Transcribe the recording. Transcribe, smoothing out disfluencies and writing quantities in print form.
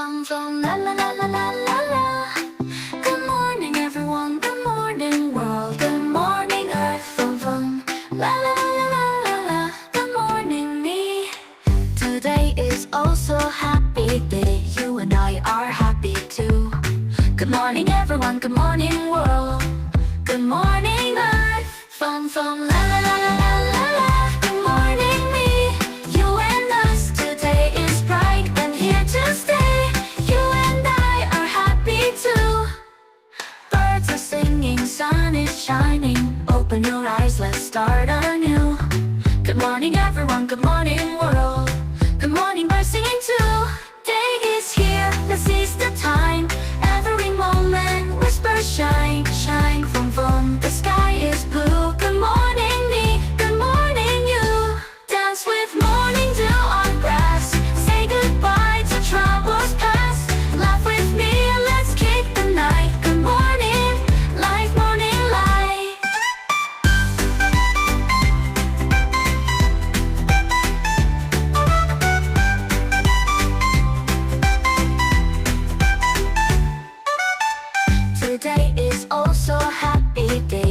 Fun, la la la la la la la. Good morning everyone, good morning world, good morning earth. Fun, la la la la la la. Good morning me. Today is also a happy day. You and I are happy too. Good morning everyone, good morning world, good morning earth. Fun, la la la la la la la. Good morning me. You and us, today is bright and here to stay. You and I are happy too. Birds are singing, sun is shining. Open your eyes, let's start anew. Good morning everyone, good morning world, good morning birds singing too. Day is here, let's seize the time. Every moment, whispers shine, shine from the sky is blue. Good morning me, good morning you. Dance with morning dew on grass. Say goodbye to troubles past. Laugh with me and let's kick the night. Good morning, light, morning light. Today is also a happy day.